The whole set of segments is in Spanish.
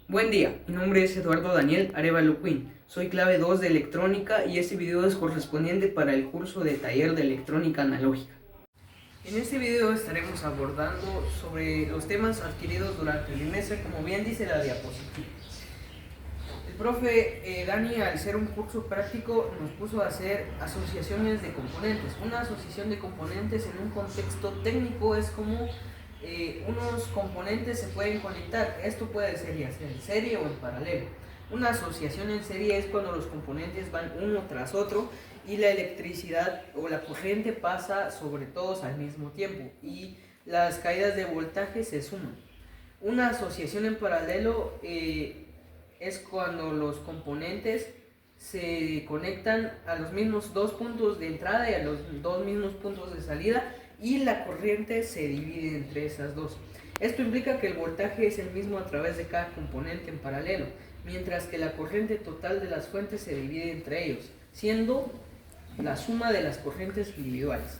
Buen día, mi nombre es Eduardo Daniel Arevalo Quinn. Soy clave 2 de electrónica y este video es correspondiente para el curso de taller de electrónica analógica. En este video estaremos abordando sobre los temas adquiridos durante el trimestre, como bien dice la diapositiva. El profe Dani, al ser un curso práctico, nos puso a hacer asociaciones de componentes. Una asociación de componentes en un contexto técnico es como unos componentes se pueden conectar. Esto puede ser ya sea en serie o en paralelo. Una asociación en serie es cuando los componentes van uno tras otro y la electricidad o la corriente pasa sobre todos al mismo tiempo y las caídas de voltaje se suman. Una asociación en paralelo es cuando los componentes se conectan a los mismos dos puntos de entrada y a los dos mismos puntos de salida y la corriente se divide entre esas dos. Esto implica que el voltaje es el mismo a través de cada componente en paralelo, mientras que la corriente total de las fuentes se divide entre ellos, siendo la suma de las corrientes individuales.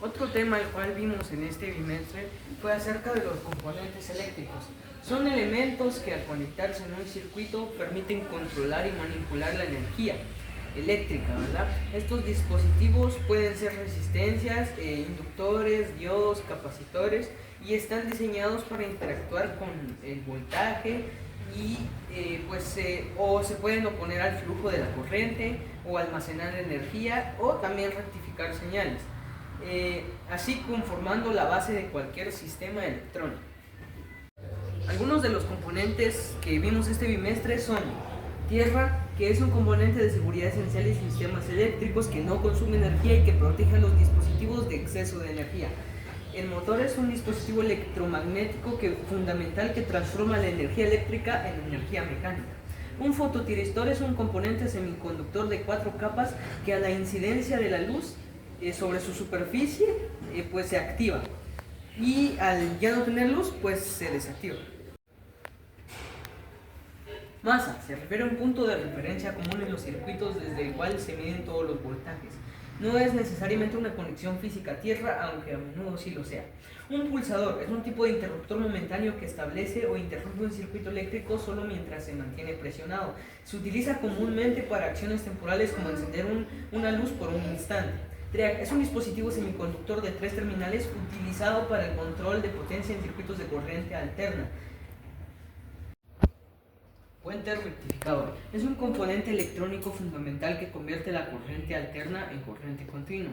Otro tema al cual vimos en este bimestre fue acerca de los componentes eléctricos. Son elementos que al conectarse en un circuito permiten controlar y manipular la energía eléctrica, ¿verdad? Estos dispositivos pueden ser resistencias, inductores, diodos, capacitores y están diseñados para interactuar con el voltaje y o se pueden oponer al flujo de la corriente o almacenar energía o también rectificar señales, así conformando la base de cualquier sistema electrónico. Algunos de los componentes que vimos este bimestre son tierra, que es un componente de seguridad esencial en sistemas eléctricos que no consume energía y que protege a los dispositivos de exceso de energía. El motor es un dispositivo electromagnético fundamental que transforma la energía eléctrica en energía mecánica. Un fototiristor es un componente semiconductor de 4 capas que a la incidencia de la luz sobre su superficie pues se activa y al ya no tener luz pues se desactiva. Masa se refiere a un punto de referencia común en los circuitos desde el cual se miden todos los voltajes. No es necesariamente una conexión física a tierra, aunque a menudo sí lo sea. Un pulsador es un tipo de interruptor momentáneo que establece o interrumpe un circuito eléctrico solo mientras se mantiene presionado. Se utiliza comúnmente para acciones temporales como encender una luz por un instante. TRIAC es un dispositivo semiconductor de 3 terminales utilizado para el control de potencia en circuitos de corriente alterna. Puente rectificador es un componente electrónico fundamental que convierte la corriente alterna en corriente continua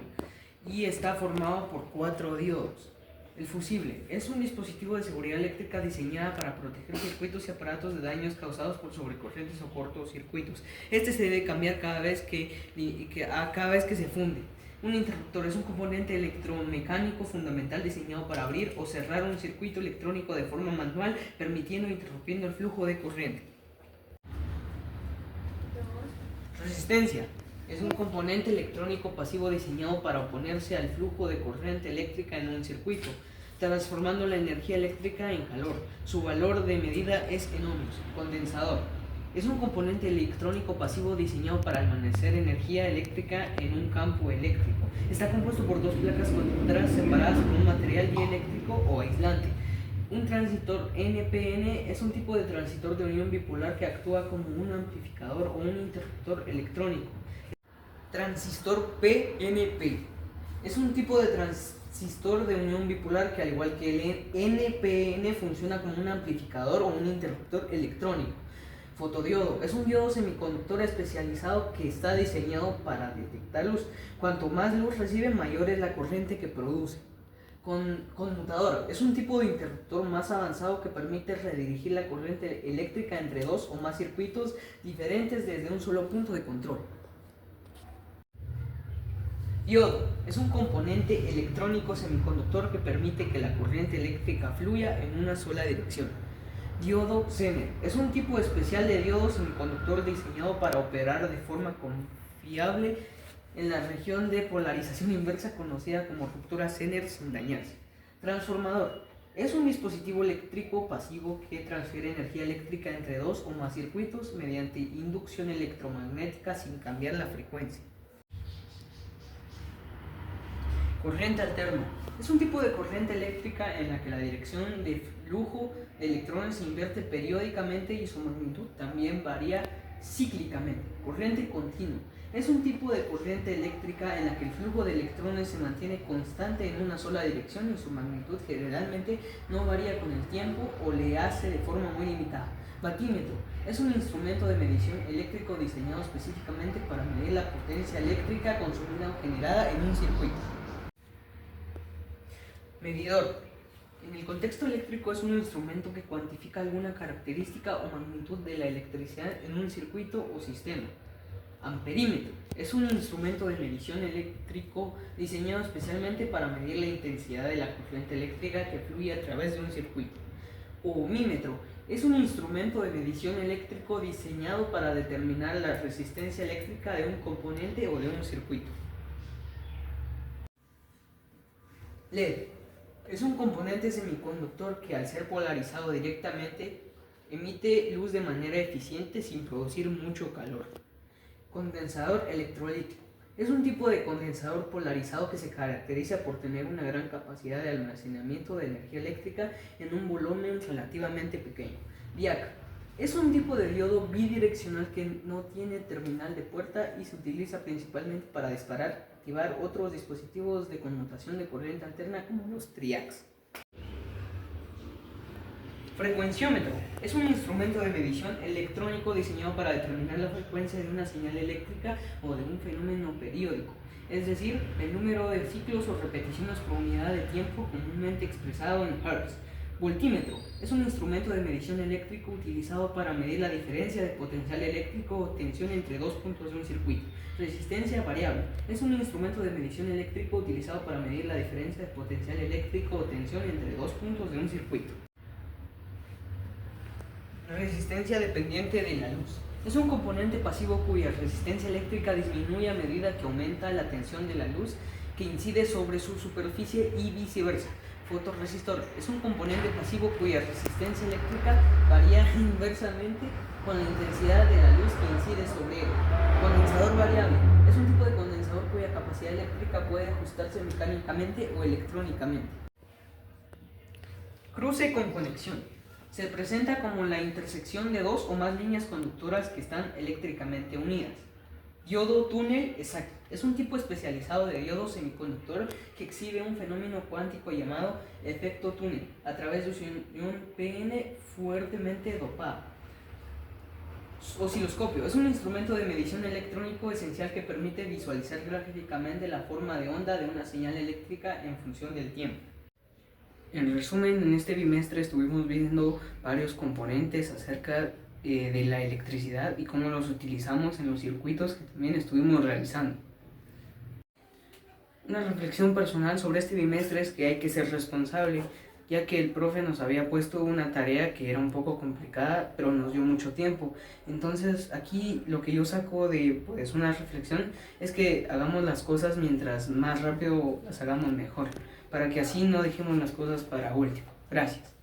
y está formado por 4 diodos. El fusible es un dispositivo de seguridad eléctrica diseñada para proteger circuitos y aparatos de daños causados por sobrecorrientes o cortocircuitos. Este se debe cambiar cada vez que se funde. Un interruptor es un componente electromecánico fundamental diseñado para abrir o cerrar un circuito electrónico de forma manual, permitiendo e interrumpiendo el flujo de corriente. Resistencia es un componente electrónico pasivo diseñado para oponerse al flujo de corriente eléctrica en un circuito, transformando la energía eléctrica en calor. Su valor de medida es en ohmios. Condensador es un componente electrónico pasivo diseñado para almacenar energía eléctrica en un campo eléctrico. Está compuesto por 2 placas conductoras separadas por un material dieléctrico o aislante. Un transistor NPN es un tipo de transistor de unión bipolar que actúa como un amplificador o un interruptor electrónico. Transistor PNP es un tipo de transistor de unión bipolar que, al igual que el NPN, funciona como un amplificador o un interruptor electrónico. Fotodiodo es un diodo semiconductor especializado que está diseñado para detectar luz. Cuanto más luz recibe, mayor es la corriente que produce. Conmutador es un tipo de interruptor más avanzado que permite redirigir la corriente eléctrica entre 2 o más circuitos diferentes desde un solo punto de control. Diodo es un componente electrónico semiconductor que permite que la corriente eléctrica fluya en una sola dirección. Diodo Zener es un tipo especial de diodo semiconductor diseñado para operar de forma confiable en la región de polarización inversa conocida como ruptura Zener sin dañarse. Transformador es un dispositivo eléctrico pasivo que transfiere energía eléctrica entre 2 o más circuitos mediante inducción electromagnética sin cambiar la frecuencia. Corriente alterna es un tipo de corriente eléctrica en la que la dirección de flujo de electrones se invierte periódicamente y su magnitud también varía cíclicamente. Corriente continua. Es un tipo de corriente eléctrica en la que el flujo de electrones se mantiene constante en una sola dirección y su magnitud generalmente no varía con el tiempo o le hace de forma muy limitada. Batímetro. Es un instrumento de medición eléctrico diseñado específicamente para medir la potencia eléctrica consumida o generada en un circuito. Medidor. En el contexto eléctrico es un instrumento que cuantifica alguna característica o magnitud de la electricidad en un circuito o sistema. Amperímetro. Es un instrumento de medición eléctrico diseñado especialmente para medir la intensidad de la corriente eléctrica que fluye a través de un circuito. Ohmímetro. Es un instrumento de medición eléctrico diseñado para determinar la resistencia eléctrica de un componente o de un circuito. LED. Es un componente semiconductor que al ser polarizado directamente emite luz de manera eficiente sin producir mucho calor. Condensador electrolítico. Es un tipo de condensador polarizado que se caracteriza por tener una gran capacidad de almacenamiento de energía eléctrica en un volumen relativamente pequeño. Diac. Es un tipo de diodo bidireccional que no tiene terminal de puerta y se utiliza principalmente para disparar y activar otros dispositivos de conmutación de corriente alterna como los triacs. Frecuenciómetro. Es un instrumento de medición electrónico diseñado para determinar la frecuencia de una señal eléctrica o de un fenómeno periódico, es decir, el número de ciclos o repeticiones por unidad de tiempo comúnmente expresado en Hz. Voltímetro. Es un instrumento de medición eléctrico utilizado para medir la diferencia de potencial eléctrico o tensión entre dos puntos de un circuito. Resistencia variable. Es un instrumento de medición eléctrico utilizado para medir la diferencia de potencial eléctrico o tensión entre dos puntos de un circuito. Resistencia dependiente de la luz. Es un componente pasivo cuya resistencia eléctrica disminuye a medida que aumenta la tensión de la luz que incide sobre su superficie y viceversa. Fotorresistor. Es un componente pasivo cuya resistencia eléctrica varía inversamente con la intensidad de la luz que incide sobre él. Condensador variable. Es un tipo de condensador cuya capacidad eléctrica puede ajustarse mecánicamente o electrónicamente. Cruce con conexión. Se presenta como la intersección de dos o más líneas conductoras que están eléctricamente unidas. Diodo túnel exacto. Es un tipo especializado de diodo semiconductor que exhibe un fenómeno cuántico llamado efecto túnel a través de su ion PN fuertemente dopado. Osciloscopio. Es un instrumento de medición electrónico esencial que permite visualizar gráficamente la forma de onda de una señal eléctrica en función del tiempo. En resumen, en este bimestre estuvimos viendo varios componentes acerca de la electricidad y cómo los utilizamos en los circuitos que también estuvimos realizando. Una reflexión personal sobre este bimestre es que hay que ser responsable, ya que el profe nos había puesto una tarea que era un poco complicada, pero nos dio mucho tiempo. Entonces aquí lo que yo saco de una reflexión es que hagamos las cosas mientras más rápido las hagamos mejor, para que así no dejemos las cosas para último. Gracias.